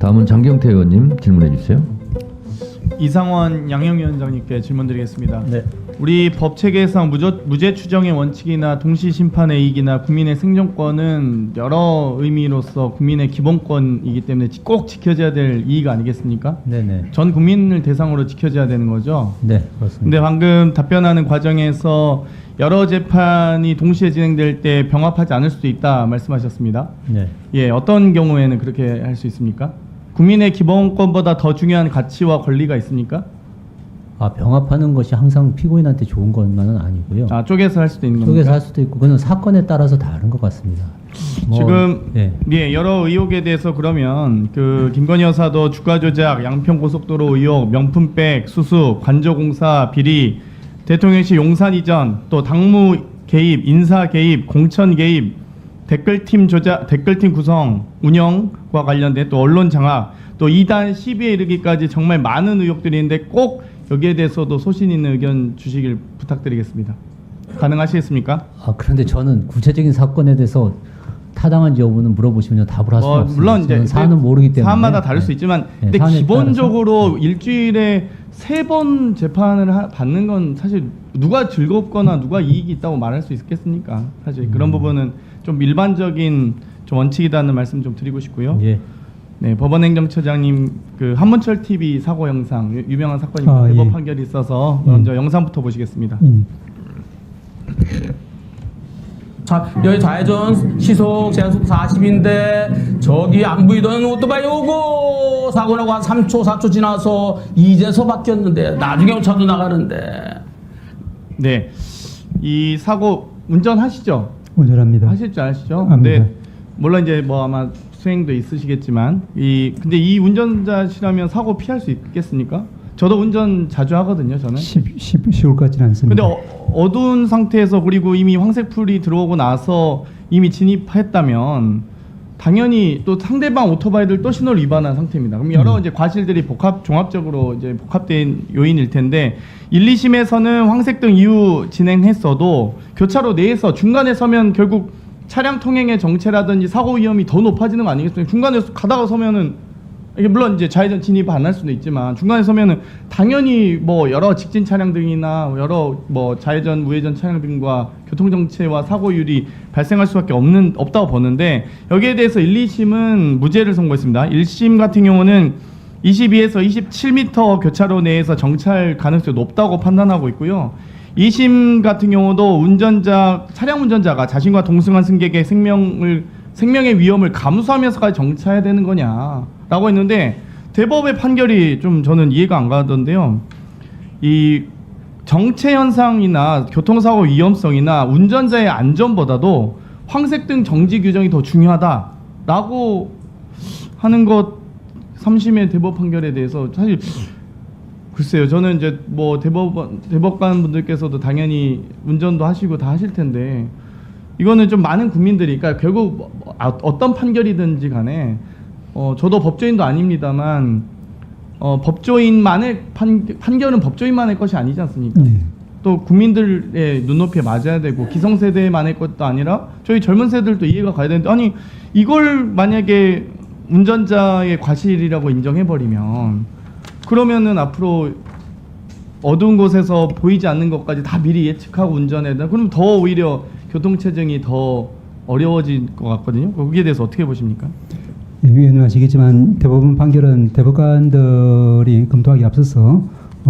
다음은 장경태 의원님 질문해 주세요. 이상원 양형위원장님께 질문드리겠습니다. 네. 우리 법 체계상 무죄 추정의 원칙이나 동시 심판의 이익이나 국민의 생존권은 여러 의미로서 국민의 기본권이기 때문에 꼭 지켜져야 될 이익 아니겠습니까? 네네. 전 국민을 대상으로 지켜져야 되는 거죠. 네, 그렇습니다. 근데 방금 답변하는 과정에서 여러 재판이 동시에 진행될 때 병합하지 않을 수도 있다 말씀하셨습니다. 네. 예, 어떤 경우에는 그렇게 할 수 있습니까? 국민의 기본권보다 더 중요한 가치와 권리가 있습니까? 병합하는 것이 항상 피고인한테 좋은 것만은 아니고요. 쪼개서 할 수도 있는 겁니까? 쪼개서 할 수도 있고, 그건 사건에 따라서 다른 것 같습니다. 지금 예. 여러 의혹에 대해서 그러면 그 김건희 여사도 주가 조작, 양평고속도로 의혹, 명품백, 수수, 관저공사 비리, 대통령실 용산 이전, 또 당무 개입, 인사 개입, 공천 개입, 댓글팀 조작, 댓글팀 구성, 운영과 관련된 또 언론 장악, 또 2단 시비에 이르기까지 정말 많은 의혹들이 있는데 꼭 여기에 대해서도 소신 있는 의견 주시길 부탁드리겠습니다. 가능하시겠습니까? 그런데 저는 구체적인 사건에 대해서 타당한지 여부는 물어보시면 답을 할 수는 없습니다. 물론 이제 사안은 모르기 때문에 사안마다 다를 수 있지만, 근데 기본적으로 일주일에 3번 재판을 받는 건 사실 누가 즐겁거나 누가 이익이 있다고 말할 수 있겠습니까? 사실 그런 부분은 좀 일반적인 좀 원칙이라는 말씀 좀 드리고 싶고요. 예. 네, 법원행정처장님 그 한문철 TV 사고 영상 유명한 사건입니다. 대법 예. 판결이 있어서 먼저 영상부터 보시겠습니다. 자, 여기 좌회전 시속 제한속 40인데 저기 안 보이던 오토바이 오고 사고 나고 한 3초 4초 지나서 이제서 바뀌었는데 나중에 차도 나가는데. 네, 이 사고 운전하시죠? 운전합니다. 하실 줄 아시죠? 압니다. 근데 물론 이제 뭐 아마 수행도 있으시겠지만 근데 이 운전자시라면 사고 피할 수 있겠습니까? 저도 운전 자주 하거든요, 저는. 쉬울 것 같지는 않습니다. 근데 어두운 상태에서 그리고 이미 황색불이 들어오고 나서 이미 진입했다면 당연히 또 상대방 오토바이들 또 신호를 위반한 상태입니다. 그럼 여러 이제 과실들이 종합적으로 이제 복합된 요인일 텐데 1, 2심에서는 황색등 이후 진행했어도 교차로 내에서 중간에 서면 결국 차량 통행의 정체라든지 사고 위험이 더 높아지는 거 아니겠습니까? 중간에 가다가 서면은 이게 물론 이제 좌회전 진입 안 할 수도 있지만 중간에 서면은 당연히 뭐 여러 직진 차량 등이나 여러 뭐 좌회전 우회전 차량 등과 교통 정체와 사고율이 발생할 수밖에 없다고 보는데 여기에 대해서 1, 2심은 무죄를 선고했습니다. 1심 같은 경우는 22에서 27m 교차로 내에서 정찰 가능성이 높다고 판단하고 있고요. 2심 같은 경우도 차량 운전자가 자신과 동승한 승객의 생명의 위험을 감수하면서까지 정차해야 되는 거냐라고 했는데 대법의 판결이 좀 저는 이해가 안 가던데요. 이 정체 현상이나 교통사고 위험성이나 운전자의 안전보다도 황색등 정지 규정이 더 중요하다라고 하는 것 3심의 대법 판결에 대해서 사실 글쎄요, 저는 이제 뭐 대법관 분들께서도 당연히 운전도 하시고 다 하실 텐데 이거는 좀 많은 국민들이, 그러니까 결국 어떤 판결이든지 간에 저도 법조인도 아닙니다만 법조인만의 판결은 법조인만의 것이 아니지 않습니까? 또 국민들의 눈높이에 맞아야 되고 기성세대만의 것도 아니라 저희 젊은 세대들도 이해가 가야 되는데 아니 이걸 만약에 운전자의 과실이라고 인정해버리면 그러면은 앞으로 어두운 곳에서 보이지 않는 것까지 다 미리 예측하고 운전해야 된다. 그럼 더 오히려 교통체증이 더 어려워질 것 같거든요. 거기에 대해서 어떻게 보십니까? 위원님 아시겠지만 대법원 판결은 대법관들이 검토하기 앞서서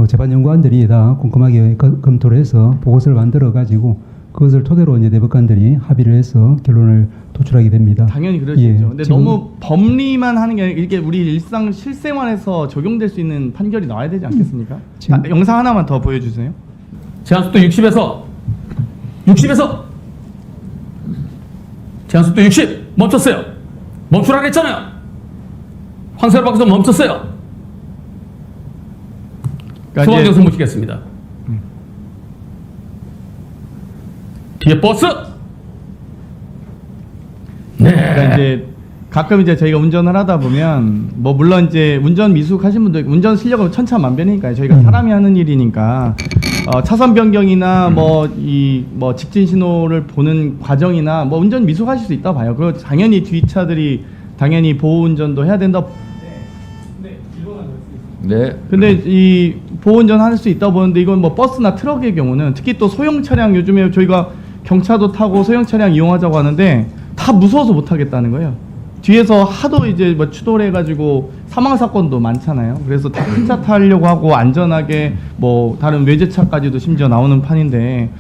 재판연구원들이 다 꼼꼼하게 검토를 해서 보고서를 만들어 가지고 그것을 토대로 이제 대법관들이 합의를 해서 결론을 도출하게 됩니다. 당연히 그러시죠. 근데 너무 법리만 하는 게 아니라 이게 우리 일상 실생활에서 적용될 수 있는 판결이 나와야 되지 않겠습니까? 영상 하나만 더 보여주세요. 제한속도 60에서 제한속도 60 멈췄어요. 멈추라고 했잖아요. 황색을 바꿔서 멈췄어요. 소방정선 모시겠습니다. 뒤에 버스. 네. 그러니까 이제 가끔 이제 저희가 운전을 하다 보면 뭐 물론 이제 운전 미숙하신 분들 운전 실력은 천차만별이니까요. 저희가 사람이 하는 일이니까 차선 변경이나 뭐 직진 신호를 보는 과정이나 뭐 운전 미숙하실 수 있다 봐요. 그리고 당연히 뒷차들이 당연히 보호 운전도 해야 된다. 네. 근데 이 보호운전 할 수 있다 보는데 이건 뭐 버스나 트럭의 경우는 특히 또 소형 차량 요즘에 저희가 경차도 타고 소형 차량 이용하자고 하는데 다 무서워서 못 하겠다는 거예요. 뒤에서 하도 이제 뭐 추돌 해가지고 사망 사건도 많잖아요. 그래서 다 큰 차 타려고 하고 안전하게 뭐 다른 외제차까지도 심지어 나오는 판인데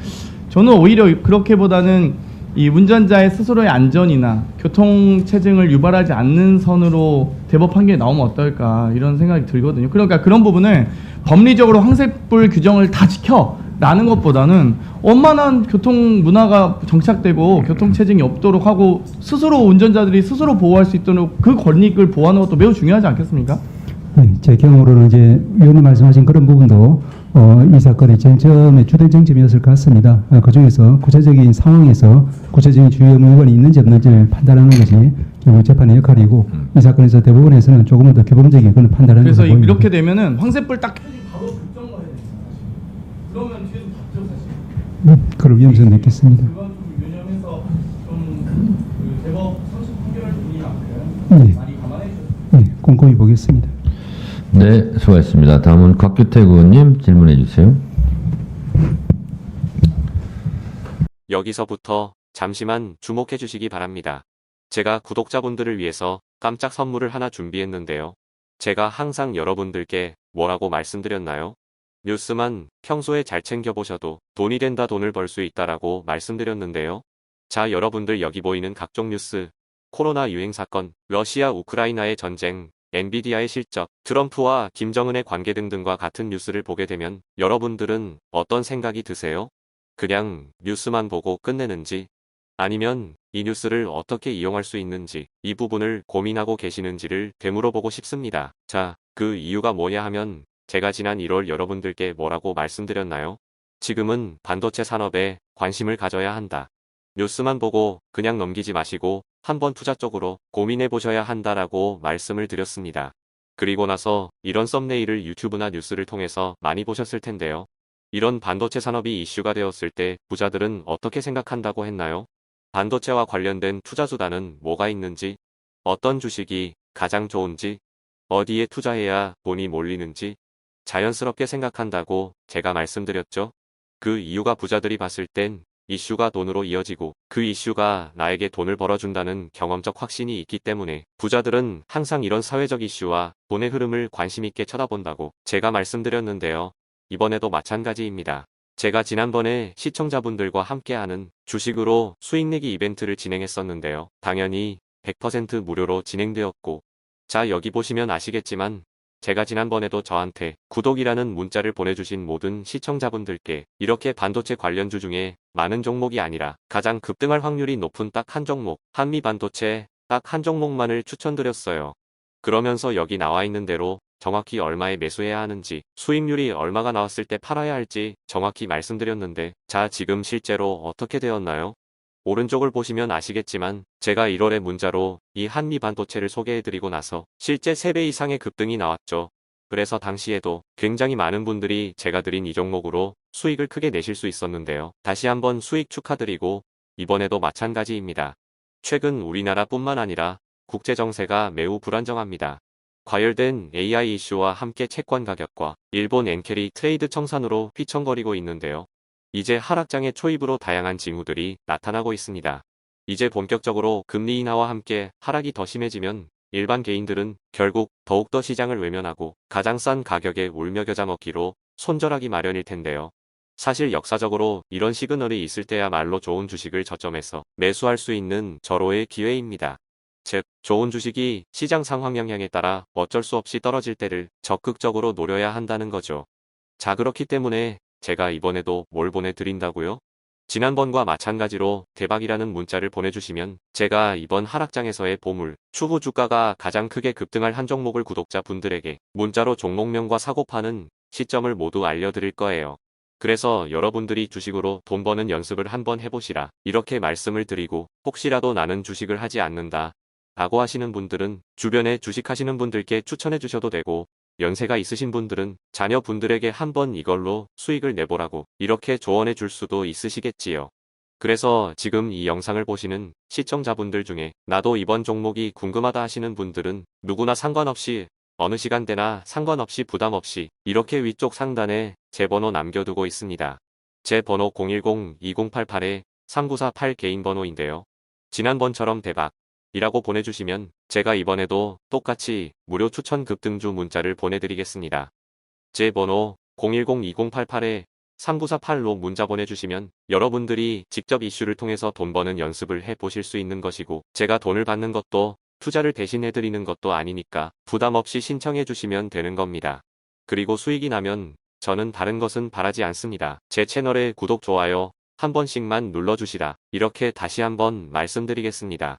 저는 오히려 그렇게보다는 이 운전자의 스스로의 안전이나 교통 체증을 유발하지 않는 선으로 대법 판결이 나오면 어떨까 이런 생각이 들거든요. 그러니까 그런 부분을 법리적으로 황색불 규정을 다 지켜라는 것보다는 원만한 교통 문화가 정착되고 교통 체증이 없도록 하고 스스로 운전자들이 스스로 보호할 수 있도록 그 권익을 보호하는 것도 매우 중요하지 않겠습니까? 네, 제 경우로는 이제 위원님 말씀하신 그런 부분도 이 사건의 쟁점의 주된 쟁점이었을 것 같습니다. 그 중에서 구체적인 상황에서 구체적인 주의 의무 위반이 있는지 없는지를 판단하는 것이 결국 재판의 역할이고 이 사건에서 대법원에서는 조금은 더 규범적인 그런 판단을 그래서 보입니다. 이렇게 되면은 황색불 딱 켜지고 바로 급정거해야 되잖아요. 그러면 뒤에서 봤죠 사실. 그럴 위험성이 있겠습니다. 그건 좀 유념해서 좀그 대법 선심 판결할 분이만큼 네. 많이 감안해 주셨으면 네, 꼼꼼히 보겠습니다. 네, 수고하셨습니다. 다음은 곽규택 의원님 질문해 주세요. 여기서부터 잠시만 주목해 주시기 바랍니다. 제가 구독자분들을 위해서 깜짝 선물을 하나 준비했는데요. 제가 항상 여러분들께 뭐라고 말씀드렸나요? 뉴스만 평소에 잘 챙겨보셔도 돈이 된다, 돈을 벌 수 있다라고 말씀드렸는데요. 자, 여러분들 여기 보이는 각종 뉴스, 코로나 유행 사건, 러시아 우크라이나의 전쟁, 엔비디아의 실적, 트럼프와 김정은의 관계 등등과 같은 뉴스를 보게 되면 여러분들은 어떤 생각이 드세요? 그냥 뉴스만 보고 끝내는지, 아니면 이 뉴스를 어떻게 이용할 수 있는지 이 부분을 고민하고 계시는지를 되물어보고 싶습니다. 자, 그 이유가 뭐냐 하면 제가 지난 1월 여러분들께 뭐라고 말씀드렸나요? 지금은 반도체 산업에 관심을 가져야 한다. 뉴스만 보고 그냥 넘기지 마시고 한번 투자 쪽으로 고민해 보셔야 한다라고 말씀을 드렸습니다. 그리고 나서 이런 썸네일을 유튜브나 뉴스를 통해서 많이 보셨을 텐데요. 이런 반도체 산업이 이슈가 되었을 때 부자들은 어떻게 생각한다고 했나요? 반도체와 관련된 투자 수단은 뭐가 있는지, 어떤 주식이 가장 좋은지, 어디에 투자해야 돈이 몰리는지 자연스럽게 생각한다고 제가 말씀드렸죠. 그 이유가 부자들이 봤을 땐 이슈가 돈으로 이어지고 그 이슈가 나에게 돈을 벌어준다는 경험적 확신이 있기 때문에 부자들은 항상 이런 사회적 이슈와 돈의 흐름을 관심 있게 쳐다본다고 제가 말씀드렸는데요. 이번에도 마찬가지입니다. 제가 지난번에 시청자분들과 함께하는 주식으로 수익내기 이벤트를 진행했었는데요. 당연히 100% 무료로 진행되었고, 자, 여기 보시면 아시겠지만 제가 지난번에도 저한테 구독이라는 문자를 보내주신 모든 시청자분들께 이렇게 반도체 관련주 중에 많은 종목이 아니라 가장 급등할 확률이 높은 딱 한 종목, 한미반도체 딱 한 종목만을 추천드렸어요. 그러면서 여기 나와 있는 대로 정확히 얼마에 매수해야 하는지, 수익률이 얼마가 나왔을 때 팔아야 할지 정확히 말씀드렸는데, 자, 지금 실제로 어떻게 되었나요? 오른쪽을 보시면 아시겠지만 제가 1월에 문자로 이 한미 반도체를 소개해드리고 나서 실제 3배 이상의 급등이 나왔죠. 그래서 당시에도 굉장히 많은 분들이 제가 드린 이 종목으로 수익을 크게 내실 수 있었는데요. 다시 한번 수익 축하드리고 이번에도 마찬가지입니다. 최근 우리나라뿐만 아니라 국제 정세가 매우 불안정합니다. 과열된 AI 이슈와 함께 채권 가격과 일본 엔캐리 트레이드 청산으로 휘청거리고 있는데요. 이제 하락장의 초입으로 다양한 징후들이 나타나고 있습니다. 이제 본격적으로 금리 인하와 함께 하락이 더 심해지면 일반 개인들은 결국 더욱더 시장을 외면하고 가장 싼 가격에 울며 겨자 먹기로 손절하기 마련일 텐데요. 사실 역사적으로 이런 시그널이 있을 때야말로 좋은 주식을 저점에서 매수할 수 있는 절호의 기회입니다. 즉, 좋은 주식이 시장 상황 영향에 따라 어쩔 수 없이 떨어질 때를 적극적으로 노려야 한다는 거죠. 자, 그렇기 때문에 제가 이번에도 뭘 보내드린다고요? 지난번과 마찬가지로 대박이라는 문자를 보내주시면 제가 이번 하락장에서의 보물, 추후 주가가 가장 크게 급등할 한 종목을 구독자분들에게 문자로 종목명과 사고파는 시점을 모두 알려드릴 거예요. 그래서 여러분들이 주식으로 돈 버는 연습을 한번 해보시라 이렇게 말씀을 드리고, 혹시라도 나는 주식을 하지 않는다 라고 하시는 분들은 주변에 주식하시는 분들께 추천해 주셔도 되고, 연세가 있으신 분들은 자녀분들에게 한번 이걸로 수익을 내보라고 이렇게 조언해 줄 수도 있으시겠지요. 그래서 지금 이 영상을 보시는 시청자분들 중에 나도 이번 종목이 궁금하다 하시는 분들은 누구나 상관없이 어느 시간대나 상관없이 부담 없이 이렇게 위쪽 상단에 제 번호 남겨두고 있습니다. 제 번호 010-2088-3948 개인 번호인데요. 지난번처럼 대박이라고 보내주시면 제가 이번에도 똑같이 무료 추천 급등주 문자를 보내드리겠습니다. 제 번호 010-2088-3948로 문자 보내주시면 여러분들이 직접 이슈를 통해서 돈 버는 연습을 해보실 수 있는 것이고, 제가 돈을 받는 것도 투자를 대신해드리는 것도 아니니까 부담 없이 신청해 주시면 되는 겁니다. 그리고 수익이 나면 저는 다른 것은 바라지 않습니다. 제 채널에 구독, 좋아요 한 번씩만 눌러주시라, 이렇게 다시 한번 말씀드리겠습니다.